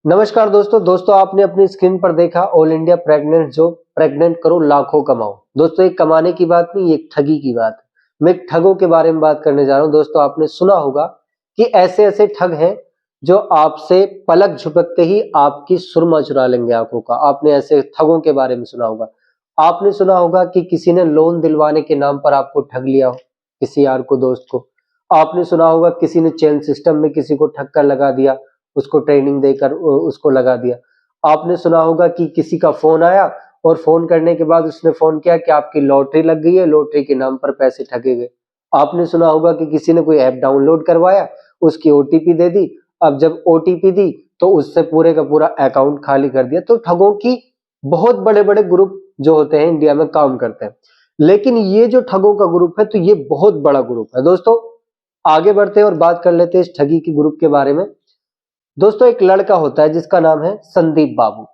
नमस्कार दोस्तों आपने अपनी स्क्रीन पर देखा all India pregnant job, pregnant करो लाखों कमाओ। दोस्तों एक कमाने की बात नहीं, एक ठगी की बात है। मैं एक ठगों के बारे में बात करने जा रहा हूं। दोस्तों आपने सुना होगा कि ऐसे ऐसे ठग हैं जो आपसे पलक झपकते ही आपकी सुरमा चुरा लेंगे आंखों का। आपने ऐसे ठगों के बारे में सुना होगा। आपने सुना होगा कि किसी ने लोन दिलवाने के नाम पर आपको ठग लिया हो, किसी यार को, दोस्त को। आपने सुना होगा किसी ने चेन सिस्टम में किसी को ठग कर लगा दिया, उसको ट्रेनिंग देकर उसको लगा दिया। आपने सुना होगा कि किसी का फोन आया और फोन करने के बाद उसने फोन किया कि आपकी लॉटरी लग गई है, लॉटरी के नाम पर पैसे ठगे गए। आपने सुना होगा कि किसी ने कोई ऐप डाउनलोड करवाया, उसकी ओटीपी दे दी। अब जब ओटीपी दी तो उससे पूरे का पूरा अकाउंट खाली कर दिया। तो ठगों की बहुत बड़े बड़े ग्रुप जो होते हैं इंडिया में काम करते हैं, लेकिन ये जो ठगों का ग्रुप है तो ये बहुत बड़ा ग्रुप है। दोस्तों आगे बढ़ते हैं और बात कर लेते हैं इस ठगी की ग्रुप के बारे में। दोस्तों एक लड़का होता है जिसका नाम है संदीप बाबू।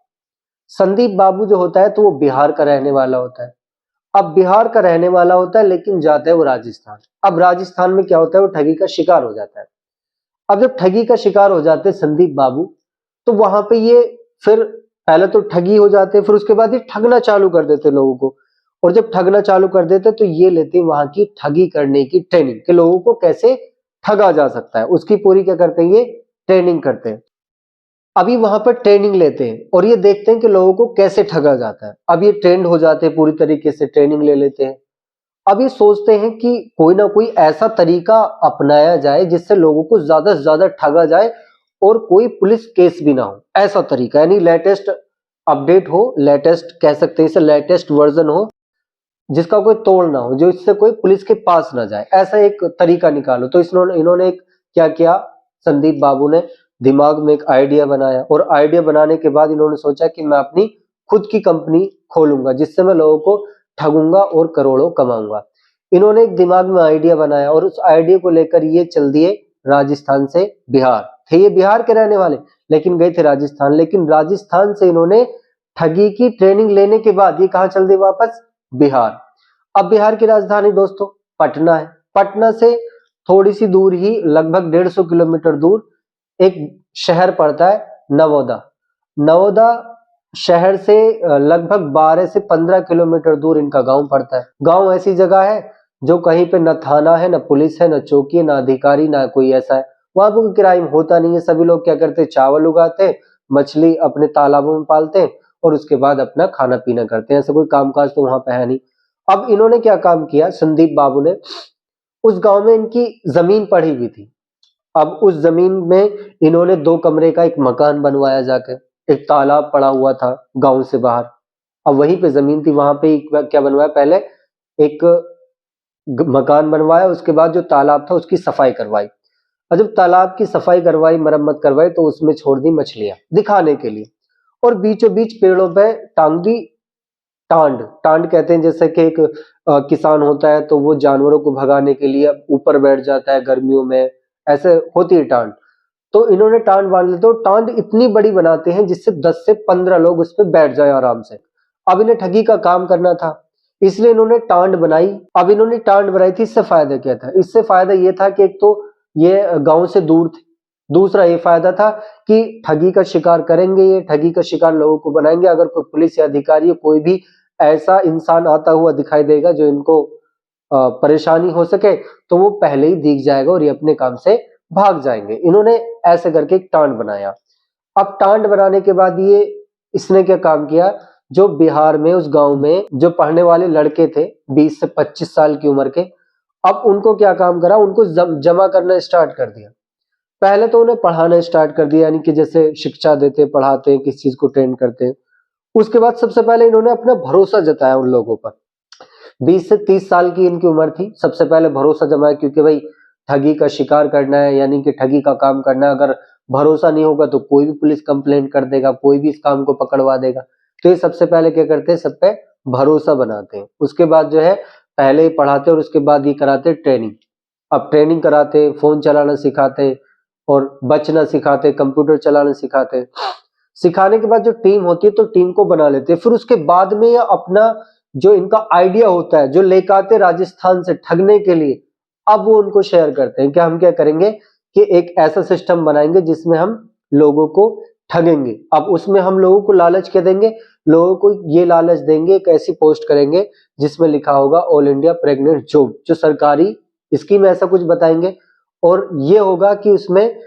संदीप बाबू जो होता है तो वो बिहार का रहने वाला होता है। अब बिहार का रहने वाला होता है लेकिन जाता है वो राजस्थान। अब राजस्थान में क्या होता है, वो ठगी का शिकार हो जाता है। अब जब ठगी का शिकार हो जाते हैं संदीप बाबू, तो वहां पे ये फिर पहले तो ठगी हो जाते हैं, फिर उसके बाद ये ठगना चालू कर देते हैं लोगों को। और जब ठगना चालू कर देते तो ये लेते हैं वहां की ठगी करने की ट्रेनिंग, कि लोगों को कैसे ठगा जा सकता है, उसकी पूरी क्या करते हैं, ये ट्रेनिंग करते हैं। अभी वहां पर ट्रेनिंग लेते हैं और ये देखते हैं कि लोगों को कैसे ठगा जाता है। अब ये ट्रेंड हो जाते हैं, पूरी तरीके से ट्रेनिंग ले लेते हैं। अब ये सोचते हैं कि कोई ना कोई ऐसा तरीका अपनाया जाए जिससे लोगों को ज्यादा से ज्यादा ठगा जाए और कोई पुलिस केस भी ना हो। ऐसा तरीका यानी लेटेस्ट अपडेट हो, लेटेस्ट कह सकते हैं इसे, लेटेस्ट वर्जन हो जिसका कोई तोड़ ना हो, जो इससे कोई पुलिस के पास ना जाए। ऐसा एक तरीका निकालो। तो इन्होंने एक क्या किया, संदीप बाबू ने दिमाग में एक आइडिया बनाया और आइडिया बनाने के बाद इन्होंने सोचा कि मैं अपनी खुद की कंपनी खोलूंगा जिससे मैं लोगों को ठगूंगा और करोड़ों कमाऊंगा। इन्होंने एक दिमाग में आइडिया बनाया और उस आइडिया को लेकर ये चल दिए राजस्थान से बिहार। थे ये बिहार के रहने वाले लेकिन गए थे राजस्थान। लेकिन राजस्थान से इन्होंने ठगी की ट्रेनिंग लेने के बाद ये कहां चल दिए, वापस बिहार। अब बिहार की राजधानी दोस्तों पटना है। पटना से थोड़ी सी दूर ही, लगभग 150 किलोमीटर दूर एक शहर पड़ता है नवोदा। नवोदा शहर से लगभग 12 से 15 किलोमीटर दूर इनका गांव पड़ता है। गांव ऐसी जगह है जो कहीं पे न थाना है, न पुलिस है, न चौकी है, न अधिकारी, ना कोई ऐसा है। वहां पर कोई क्राइम होता नहीं है। सभी लोग क्या करते हैं, चावल उगाते हैं, मछली अपने तालाबों में पालते हैं और उसके बाद अपना खाना पीना करते हैं। ऐसा कोई कामकाज तो वहां पे है नहीं। अब इन्होंने क्या काम किया, संदीप बाबू ने, उस गांव में इनकी जमीन पड़ी हुई थी। अब उस जमीन में इन्होंने 2 कमरे का एक मकान बनवाया जाकर। एक तालाब पड़ा हुआ था गांव से बाहर। अब वहीं पे जमीन थी, वहां पे क्या बनवाया, पहले एक मकान बनवाया, उसके बाद जो तालाब था उसकी सफाई करवाई। और जब तालाब की सफाई करवाई, मरम्मत करवाई, तो उसमें छोड़ दी मछलियां दिखाने के लिए। और बीचों बीच पेड़ों पे टांग दी टांड। टांड कहते हैं जैसे कि एक किसान होता है तो वो जानवरों को भगाने के लिए ऊपर बैठ जाता है गर्मियों में, ऐसे होती है टांड। तो इन्होंने टांड बांध ली। तो टांड इतनी बड़ी बनाते हैं जिससे 10 से 15 लोग उस पर बैठ जाए आराम से। अब इन्हें ठगी का काम करना था, इसलिए इन्होंने टांड बनाई। अब इन्होंने टांड बनाई थी, इससे फायदा क्या था, इससे फायदा ये था कि एक तो ये गांव से दूर थे, दूसरा ये फायदा था कि ठगी का शिकार करेंगे, ये ठगी का शिकार लोगों को बनाएंगे। अगर कोई पुलिस या अधिकारी या कोई भी ऐसा इंसान आता हुआ दिखाई देगा जो इनको परेशानी हो सके, तो वो पहले ही दिख जाएगा और ये अपने काम से भाग जाएंगे। इन्होंने ऐसे करके एक टांड बनाया। अब टांड बनाने के बाद ये, इसने क्या काम किया, जो बिहार में उस गांव में जो पढ़ने वाले लड़के थे 20 से 25 साल की उम्र के, अब उनको क्या काम करा, उनको जमा करना स्टार्ट कर दिया। पहले तो उन्हें पढ़ाना स्टार्ट कर दिया, यानी कि जैसे शिक्षा देते, पढ़ाते हैं, किस चीज को ट्रेन करते हैं। उसके बाद सबसे पहले इन्होंने अपना भरोसा जताया उन लोगों पर। 20 से 30 साल की इनकी उम्र थी। सबसे पहले भरोसा जमाया, क्योंकि भाई ठगी का शिकार करना है, यानी कि ठगी का काम करना है। अगर भरोसा नहीं होगा तो कोई भी पुलिस कंप्लेंट कर देगा, कोई भी इस काम को पकड़वा देगा। तो ये सबसे पहले क्या करते हैं, सब पे भरोसा बनाते हैं। उसके बाद जो है, पहले ही पढ़ाते और उसके बाद ये कराते ट्रेनिंग। अब ट्रेनिंग कराते, फोन चलाना सिखाते और बचना सिखाते, कंप्यूटर चलाना सिखाते। सिखाने के बाद जो टीम होती है तो टीम को बना लेते हैं। फिर उसके बाद में ये अपना जो इनका आइडिया होता है, जो लेकर आते राजस्थान से ठगने के लिए, अब वो उनको शेयर करते हैं कि हम क्या करेंगे कि एक ऐसा सिस्टम बनाएंगे जिसमें हम लोगों को ठगेंगे। अब उसमें हम लोगों को लालच क्या देंगे, लोगों को ये लालच देंगे, एक ऐसी पोस्ट करेंगे जिसमें लिखा होगा ऑल इंडिया प्रेग्नेंट जॉब, जो सरकारी स्कीम ऐसा कुछ बताएंगे, और ये होगा कि उसमें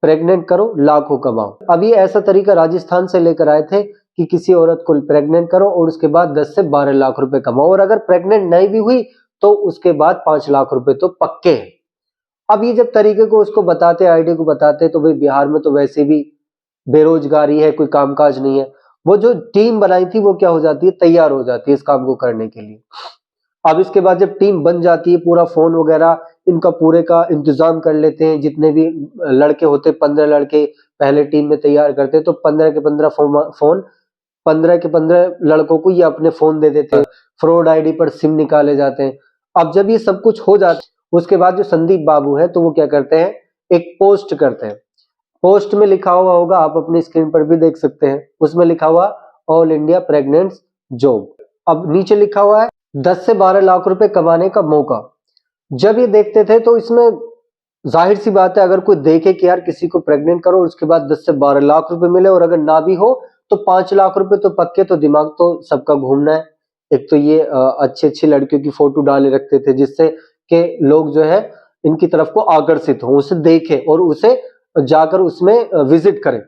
प्रेग्नेंट करो लाखों कमाओ। अभी ऐसा तरीका राजस्थान से लेकर आए थे कि किसी औरत को प्रेग्नेंट करो और उसके बाद 10 से 12 लाख रुपए कमाओ, और अगर प्रेग्नेंट नहीं भी हुई तो उसके बाद 5 लाख रुपए तो पक्के हैं। अब ये जब तरीके को उसको बताते, आइडिया को बताते, तो भाई बिहार में तो वैसे भी बेरोजगारी है, कोई कामकाज नहीं है। वो जो टीम बनाई थी वो क्या हो जाती है, तैयार हो जाती है इस काम को करने के लिए। अब इसके बाद जब टीम बन जाती है, पूरा फोन वगैरह इनका पूरे का इंतजाम कर लेते हैं, जितने भी लड़के होते 15 लड़के पहले टीम में तैयार करते, तो 15 के 15 फोन 15 के 15 लड़कों को ये अपने फोन दे देते हैं, फ्रॉड आईडी पर सिम निकाले जाते हैं। अब जब ये सब कुछ हो जाता है, उसके बाद जो संदीप बाबू है तो वो क्या करते हैं, एक पोस्ट करते हैं। पोस्ट में लिखा हुआ होगा, आप अपनी स्क्रीन पर भी देख सकते हैं, उसमें लिखा हुआ ऑल इंडिया प्रेग्नेंट जॉब। अब नीचे लिखा हुआ है 10 से 12 लाख रुपए कमाने का मौका। जब ये देखते थे तो इसमें जाहिर सी बात है, अगर कोई देखे कि यार किसी को प्रेग्नेंट करो उसके बाद 10 से 12 लाख रुपए मिले, और अगर ना भी हो तो 5 लाख रुपए तो पक्के, तो दिमाग तो सबका घूमना है। एक तो ये अच्छी अच्छी लड़कियों की फोटो डाले रखते थे, जिससे कि लोग जो है इनकी तरफ को आकर्षित हो, उसे देखें और उसे जाकर उसमें विजिट करें।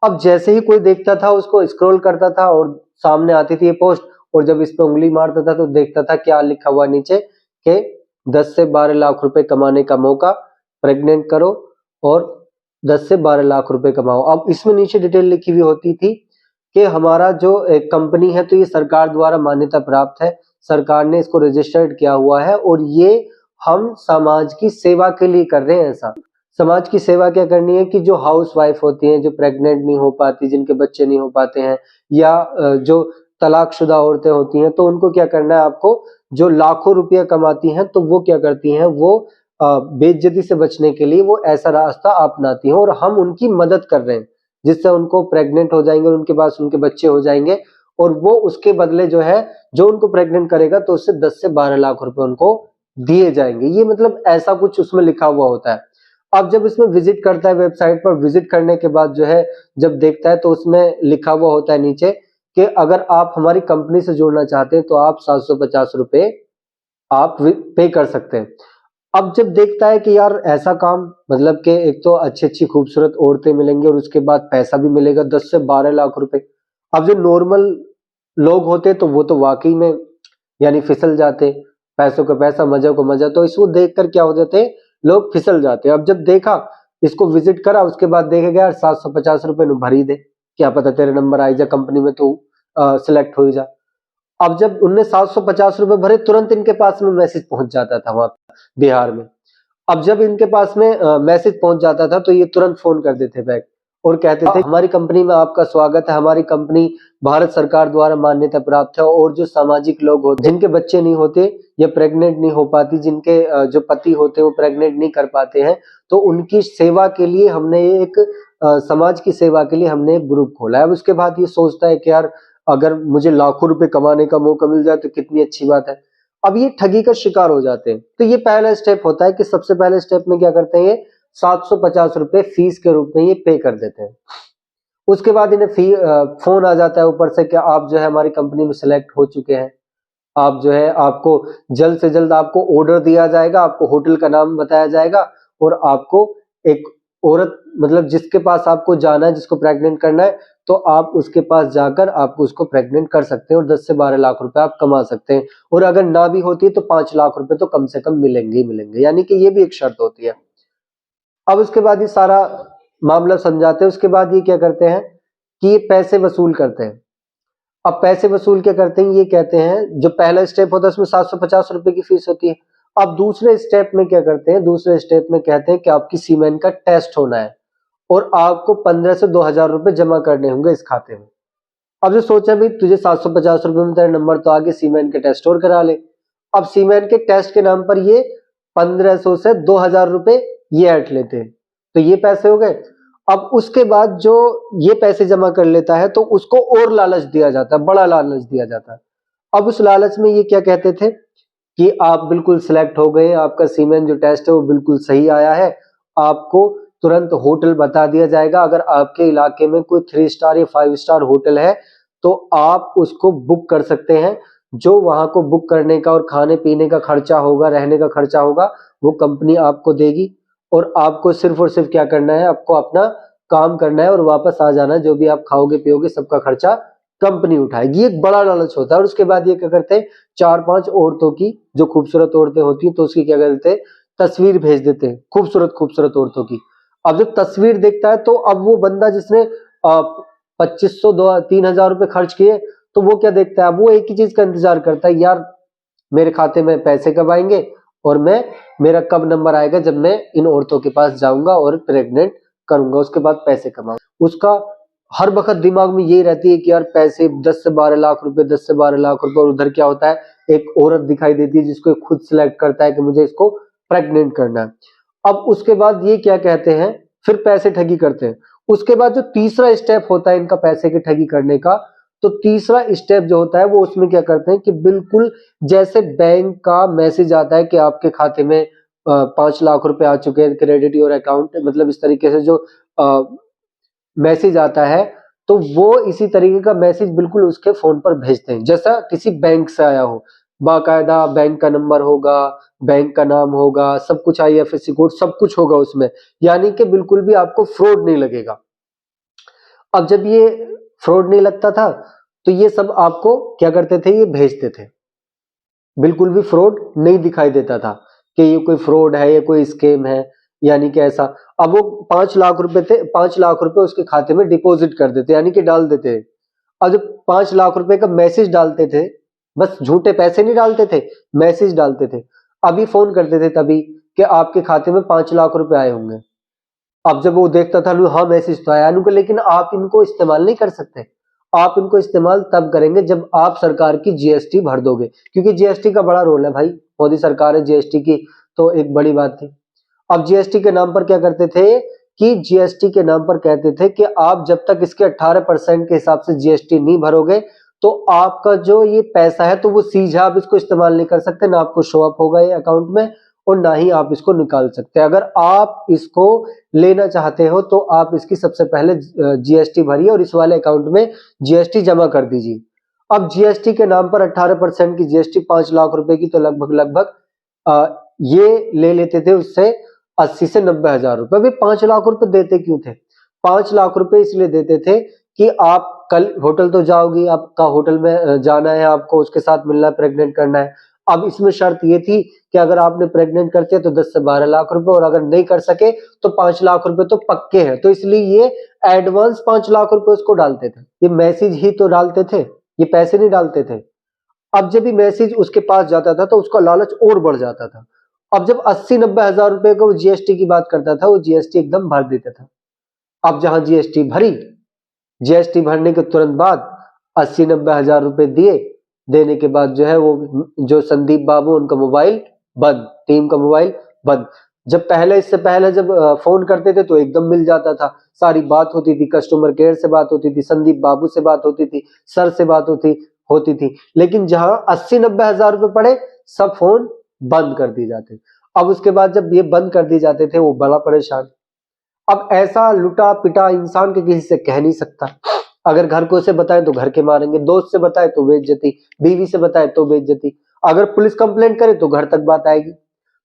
अब जैसे ही कोई देखता था उसको स्क्रॉल करता था और सामने आती थी ये पोस्ट, और जब इस पे उंगली मारता था तो देखता था क्या लिखा हुआ नीचे कि 10 से 12 लाख रुपए कमाने का मौका, प्रेग्नेंट करो और 10 से 12 लाख रुपए कमाओ। अब इसमें नीचे डिटेल लिखी हुई होती थी कि हमारा जो एक कंपनी है तो ये सरकार द्वारा मान्यता प्राप्त है, सरकार ने इसको रजिस्टर्ड किया हुआ है, और ये हम समाज की सेवा के लिए कर रहे हैं। ऐसा समाज की सेवा क्या करनी है कि जो हाउस वाइफ होती हैं, जो प्रेग्नेंट नहीं हो पाती, जिनके बच्चे नहीं हो पाते हैं, या जो तलाकशुदा औरतें होती हैं, तो उनको क्या करना है, आपको जो लाखों रुपया कमाती हैं तो वो क्या करती हैं, वो बेइज्जती से बचने के लिए वो ऐसा रास्ता अपनाती हैं, और हम उनकी मदद कर रहे हैं, जिससे उनको प्रेग्नेंट हो जाएंगे और उनके पास उनके बच्चे हो जाएंगे, और वो उसके बदले जो है, जो उनको प्रेग्नेंट करेगा तो उससे 10 से 12 लाख रुपए उनको दिए जाएंगे। ये मतलब ऐसा कुछ उसमें लिखा हुआ होता है। अब जब इसमें विजिट करता है, वेबसाइट पर विजिट करने के बाद जो है, जब देखता है तो उसमें लिखा हुआ होता है नीचे कि अगर आप हमारी कंपनी से जुड़ना चाहते हैं तो आप 750 रुपए आप पे कर सकते हैं। अब जब देखता है कि यार ऐसा काम, मतलब कि एक तो अच्छी अच्छी खूबसूरत औरतें मिलेंगी और उसके बाद पैसा भी मिलेगा 10 से 12 लाख रुपए। अब जो नॉर्मल लोग होते तो वो तो वाकई में यानी फिसल जाते, पैसों का पैसा मजा को मजा, तो इसको देखकर क्या हो जाते, लोग फिसल जाते। अब जब देखा, इसको विजिट करा, उसके बाद देखेगा यार 750 रुपए भर ही दे, क्या पता तेरे नंबर आई जा कंपनी में, तो सिलेक्ट हो जा। अब जब उनने 750 रुपए भरे, तुरंत इनके पास में मैसेज पहुंच जाता था वहां बिहार में। अब जब इनके पास में मैसेज पहुंच जाता था तो ये तुरंत फोन कर देते बैक और कहते थे हमारी कंपनी में आपका स्वागत है, हमारी कंपनी भारत सरकार द्वारा मान्यता प्राप्त है, और जो सामाजिक लोग होते जिनके बच्चे नहीं होते या प्रेग्नेंट नहीं हो पाती, जिनके जो पति होते हैं वो प्रेग्नेंट नहीं कर पाते हैं, तो उनकी सेवा के लिए हमने एक समाज की सेवा के लिए हमने एक ग्रुप खोला है। अब उसके बाद ये सोचता है कि यार अगर मुझे लाखों रुपए कमाने का मौका मिल जाए तो कितनी अच्छी बात है। अब ये ठगी का शिकार हो जाते हैं। तो ये पहला स्टेप होता है कि सबसे पहले स्टेप में क्या करते हैं, ये 750 रुपए फीस के रूप में ये पे कर देते हैं। उसके बाद इन्हें फोन आ जाता है ऊपर से कि आप जो है हमारी कंपनी में सिलेक्ट हो चुके हैं, आप जो है, आपको जल्द से जल्द आपको ऑर्डर दिया जाएगा, आपको होटल का नाम बताया जाएगा, और आपको एक औरत, मतलब जिसके पास आपको जाना है, जिसको प्रेग्नेंट करना है, तो आप उसके पास जाकर आप उसको प्रेग्नेंट कर सकते हैं और 10 से 12 लाख रुपए आप कमा सकते हैं, और अगर ना भी होती है तो 5 लाख रुपए तो कम से कम मिलेंगे ही मिलेंगे, यानी कि ये भी एक शर्त होती है। अब उसके बाद ये सारा मामला समझाते हैं, उसके बाद ये क्या करते हैं कि ये पैसे वसूल करते हैं। अब पैसे वसूल क्या करते हैं, ये कहते हैं, जो पहला स्टेप होता है उसमें 750 रुपए की फीस होती है। अब दूसरे स्टेप में क्या करते हैं, दूसरे स्टेप में कहते हैं कि आपकी सीमेंट का टेस्ट होना है और आपको 15 से 2000 रुपए जमा करने होंगे इस खाते में। अब जो सोचा भाई तुझे 750 रुपए में तेरा नंबर तो आगे, सीमेंट के टेस्ट और करा ले। अब सीमेंट के टेस्ट के नाम पर ये 1500 से 2000 रुपए ये ऐड लेते हैं, तो ये पैसे हो गए। अब उसके बाद जो ये पैसे जमा कर लेता है तो उसको और लालच दिया जाता है, बड़ा लालच दिया जाता है। अब उस लालच में ये क्या कहते थे कि आप बिल्कुल सिलेक्ट हो गए, आपका सीमेंट जो टेस्ट है वो बिल्कुल सही आया है, आपको तुरंत होटल बता दिया जाएगा। अगर आपके इलाके में कोई 3 स्टार या 5 स्टार होटल है तो आप उसको बुक कर सकते हैं। जो वहां को बुक करने का और खाने पीने का खर्चा होगा, रहने का खर्चा होगा, वो कंपनी आपको देगी। और आपको सिर्फ और सिर्फ क्या करना है, आपको अपना काम करना है और वापस आ जाना है। जो भी आप खाओगे पियोगे सबका खर्चा कंपनी उठाएगी। एक बड़ा लालच होता है। और उसके बाद ये क्या करते हैं, 4-5 औरतों की, जो खूबसूरत औरतें होती हैं, तो उसकी क्या करते हैं, तस्वीर भेज देते हैं, खूबसूरत खूबसूरत औरतों की। अब जब तस्वीर देखता है तो अब वो बंदा जिसने 2500 3,000 रुपए खर्च किए, तो वो क्या देखता है, वो एक ही चीज का इंतजार करता है, यार मेरे खाते में पैसे कब आएंगे और मेरा कब नंबर आएगा जब मैं इन औरतों के पास जाऊंगा और प्रेग्नेंट करूंगा, उसके बाद पैसे कमाऊंगा। उसका हर वक्त दिमाग में यही रहती है कि यार पैसे 10 से 12 लाख रुपए, 10 से 12 लाख रुपए। और उधर क्या होता है, एक औरत दिखाई देती है जिसको खुद सिलेक्ट करता है कि मुझे इसको प्रेग्नेंट करना है। अब उसके बाद ये क्या कहते हैं, फिर पैसे ठगी करते हैं। उसके बाद जो तीसरा स्टेप होता है इनका पैसे की ठगी करने का, तो तीसरा स्टेप जो होता है वो उसमें क्या करते हैं कि बिल्कुल जैसे बैंक का मैसेज आता है कि आपके खाते में 5 लाख रुपए आ चुके हैं, क्रेडिट योर अकाउंट, मतलब इस तरीके से जो मैसेज आता है, तो वो इसी तरीके का मैसेज बिल्कुल उसके फोन पर भेजते हैं, जैसा किसी बैंक से आया हो। बाकायदा बैंक का नंबर होगा, बैंक का नाम होगा, सब कुछ, आईएफएससी कोड सब कुछ होगा उसमें। यानी कि बिल्कुल भी आपको फ्रॉड नहीं लगेगा। अब जब ये फ्रॉड नहीं लगता था तो ये सब आपको क्या करते थे, ये भेजते थे। बिल्कुल भी फ्रॉड नहीं दिखाई देता था कि ये कोई फ्रॉड है या कोई स्कैम है, यानी कि ऐसा। अब वो 5 लाख रुपए थे, 5 लाख रुपए उसके खाते में डिपॉजिट कर देते, यानी कि डाल देते। अब जब 5 लाख रुपए का मैसेज डालते थे, बस झूठे पैसे नहीं डालते थे, मैसेज डालते थे। अभी फोन करते थे तभी कि आपके खाते में 5 लाख रुपए आए होंगे। अब जब वो देखता था, हाँ मैसेज तो आया उनको, लेकिन आप इनको इस्तेमाल नहीं कर सकते। आप इनको इस्तेमाल तब करेंगे जब आप सरकार की जीएसटी भर दोगे, क्योंकि जीएसटी का बड़ा रोल है भाई, मोदी सरकार है जीएसटी की, तो एक बड़ी बात थी। अब जीएसटी के नाम पर क्या करते थे कि जीएसटी के नाम पर कहते थे कि आप जब तक इसके 18% के हिसाब से जीएसटी नहीं भरोगे तो आपका जो ये पैसा है तो वो सीधा आप इसको इस्तेमाल नहीं कर सकते, ना आपको शो अप होगा ये अकाउंट में और ना ही आप इसको निकाल सकते। अगर आप इसको लेना चाहते हो तो आप इसकी सबसे पहले जीएसटी भरिए और इस वाले अकाउंट में जीएसटी जमा कर दीजिए। अब जीएसटी के नाम पर 18% की जीएसटी 5 लाख रुपए की, तो लगभग लगभग ये ले लेते थे उससे 80 से 90 हजार रुपए। वे 5 लाख रुपए देते क्यों थे? 5 लाख रुपए इसलिए देते थे कि आप कल होटल तो जाओगी, आपका होटल में जाना है, आपको उसके साथ मिलना है, प्रेग्नेंट करना है। अब इसमें शर्त ये थी कि अगर आपने प्रेग्नेंट करते तो 10 से 12 लाख रुपए, और अगर नहीं कर सके तो 5 लाख रुपए तो पक्के हैं। तो इसलिए ये एडवांस 5 लाख रुपए उसको डालते थे। ये मैसेज ही तो डालते थे, ये पैसे नहीं डालते थे। अब जब भी मैसेज उसके पास जाता था तो उसका लालच और बढ़ जाता था। अब जब 80-90 हजार रुपए को जीएसटी की बात करता था, वो जीएसटी एकदम भर देता था। अब जहां जीएसटी भरी, जीएसटी भरने के तुरंत बाद 80-90 हजार रुपए दिए, देने के बाद जो है वो जो संदीप बाबू, उनका मोबाइल बंद, टीम का मोबाइल बंद। जब पहले, इससे पहले जब फोन करते थे तो एकदम मिल जाता था, सारी बात होती थी, कस्टमर केयर से बात होती थी, संदीप बाबू से बात होती थी, सर से बात होती थी। लेकिन जहां 80-90 हजार रुपए पड़े, सब फोन बंद कर दिए जाते। अब उसके बाद जब ये बंद कर दिए जाते थे, वो बड़ा परेशान। अब ऐसा लुटा पिटा इंसान के किसी से कह नहीं सकता। अगर घर को से बताए तो घर के मारेंगे, दोस्त से बताए तो बेइज्जती, बीवी से बताए तो बेइज्जती, अगर पुलिस कंप्लेंट करे तो घर तक बात आएगी।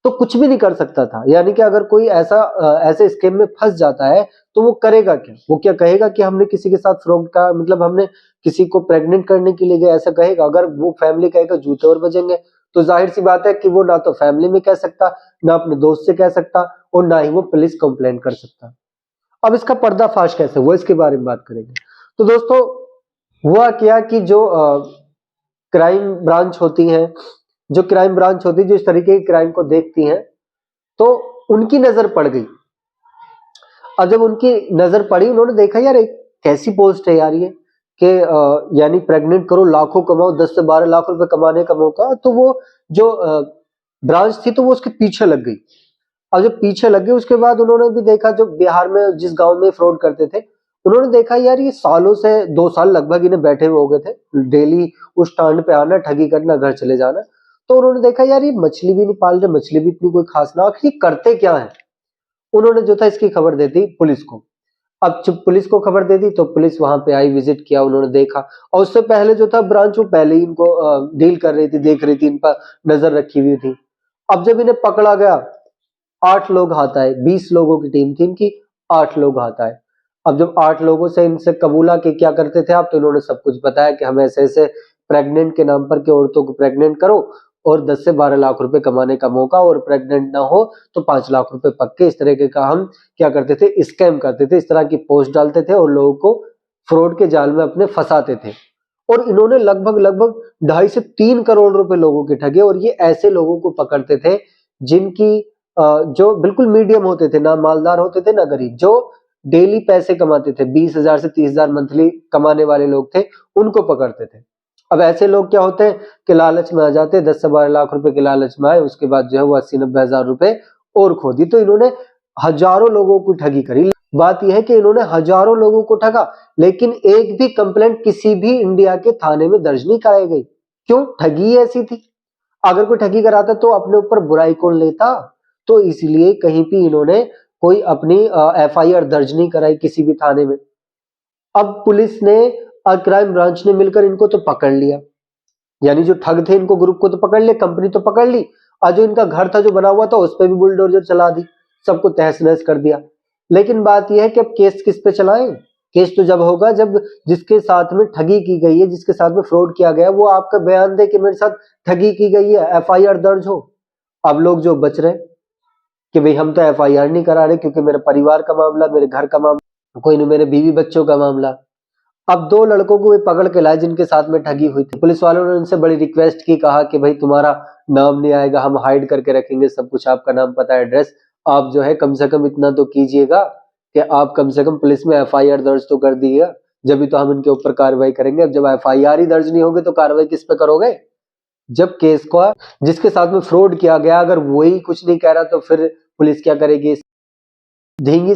तो कुछ भी नहीं कर सकता था। यानी कि अगर कोई ऐसे स्कीम में फंस जाता है तो वो करेगा क्या? वो क्या कहेगा कि हमने किसी के साथ फ्रॉड का, मतलब हमने किसी को प्रेग्नेंट करने के लिए गए, ऐसा कहेगा? अगर वो फैमिली कहेगा, जूते और बजेंगे। तो जाहिर सी बात है कि वो ना तो फैमिली में कह सकता, ना अपने दोस्त से कह सकता, और ना ही वो पुलिस कंप्लेंट कर सकता। अब इसका पर्दाफाश कैसे हुआ, इसके बारे में बात करेंगे। तो दोस्तों, हुआ क्या कि जो क्राइम ब्रांच होती है, जो इस तरीके के क्राइम को देखती हैं, तो उनकी नजर पड़ गई। अब जब उनकी नजर पड़ी, उन्होंने देखा यार एक कैसी पोस्ट है यार ये, कि यानी प्रेग्नेंट करो लाखों कमाओ, 10 से 12 लाख रुपए कमाने का मौका। तो वो जो ब्रांच थी तो वो उसके पीछे लग गई। अब जब पीछे लग गए उसके बाद उन्होंने भी देखा, जो बिहार में जिस गांव में फ्रॉड करते थे, उन्होंने देखा यार ये सालों से, 2 साल लगभग इन्हें बैठे हुए हो गए थे, डेली उस स्टैंड पे आना, ठगी करना, घर चले जाना। तो उन्होंने देखा यार ये मछली भी नहीं पाल रहे, मछली भी इतनी कोई खास ना, आखिर ये करते क्या है। उन्होंने जो था इसकी खबर दे दी पुलिस को। अब जब पुलिस को खबर दे दी तो पुलिस वहां पे आई, विजिट किया, उन्होंने देखा। और उससे पहले जो था ब्रांच वो पहले ही इनको डील कर रही थी, देख रही थी, इन पर नजर रखी हुई थी। अब जब इन्हें पकड़ा गया, 8 लोग हाथ आए, 20 लोगों की टीम थी इनकी, 8 लोग हाथ आए। अब जब 8 लोगों से इनसे कबूला कि क्या करते थे आप, तो इन्होंने सब कुछ बताया कि हम ऐसे ऐसे प्रेग्नेंट के नाम पर कि औरतों को प्रेग्नेंट करो और 10 से 12 लाख रुपए कमाने का मौका, और प्रेग्नेंट ना हो तो 5 लाख रुपए पक्के, इस तरह का हम क्या करते थे, स्कैम करते थे, इस तरह की पोस्ट डालते थे और लोगों को फ्रॉड के जाल में अपने फंसाते थे। और इन्होंने लगभग लगभग 2.5 से 3 करोड़ रुपए लोगों के ठगे। और ये ऐसे लोगों को पकड़ते थे जिनकी जो बिल्कुल मीडियम होते थे, ना मालदार होते थे ना गरीब, जो डेली पैसे कमाते थे, 20,000 से 30,000 मंथली कमाने वाले लोग थे, उनको पकड़ते थे। अब ऐसे लोग क्या होते हैं कि लालच में आ जाते हैं, 10 से 12 लाख रुपए के लालच में आए, उसके बाद जो है वो 80-90 हजार रुपए और खो दी। तो इन्होंने हजारों लोगों की ठगी करी। बात यह है कि इन्होंने हजारों लोगों को ठगा, लेकिन एक भी कंप्लेंट किसी भी इंडिया के थाने में दर्ज नहीं कराई गई। क्यों? ठगी ऐसी थी। अगर कोई ठगी कराता तो अपने ऊपर बुराई कौन लेता? तो इसलिए कहीं भी इन्होंने कोई अपनी एफआईआर दर्ज नहीं कराई किसी भी थाने में। अब पुलिस ने और क्राइम ब्रांच ने मिलकर इनको तो पकड़ लिया, यानी जो ठग थे इनको, ग्रुप को तो पकड़ लिया, कंपनी तो पकड़ ली, और जो इनका घर था जो बना हुआ था उस पर भी बुलडोजर चला दी, सबको तहस नहस कर दिया। लेकिन बात यह है कि अब केस किस पे चलाएं? केस तो जब होगा जब जिसके साथ में ठगी की गई है, जिसके साथ में फ्रॉड किया गया है, वो आपका बयान दे कि मेरे साथ ठगी की गई है, एफआईआर दर्ज हो। अब लोग जो बच रहे कि भाई हम तो एफआईआर नहीं करा रहे क्योंकि मेरे परिवार का मामला, मेरे घर का मामला, कोई नहीं मेरे बीवी बच्चों का मामला। अब 2 लड़कों को वे पकड़ के लाए जिनके साथ में ठगी हुई थी। पुलिस वालों ने उनसे बड़ी रिक्वेस्ट की, कहा कि भाई तुम्हारा नाम नहीं आएगा, हम हाइड करके रखेंगे सब कुछ, आपका नाम, पता, एड्रेस, आप जो है कम से कम इतना तो कीजिएगा कि आप कम से कम पुलिस में एफआईआर दर्ज तो कर दीजिएगा, जब भी तो हम इनके ऊपर कार्रवाई करेंगे। अब जब एफआईआर ही दर्ज नहीं होगी तो कार्रवाई किस पे करोगे? जब केस को जिसके साथ में फ्रॉड किया गया अगर वही कुछ नहीं कह रहा तो फिर पुलिस क्या करेगी? झींगी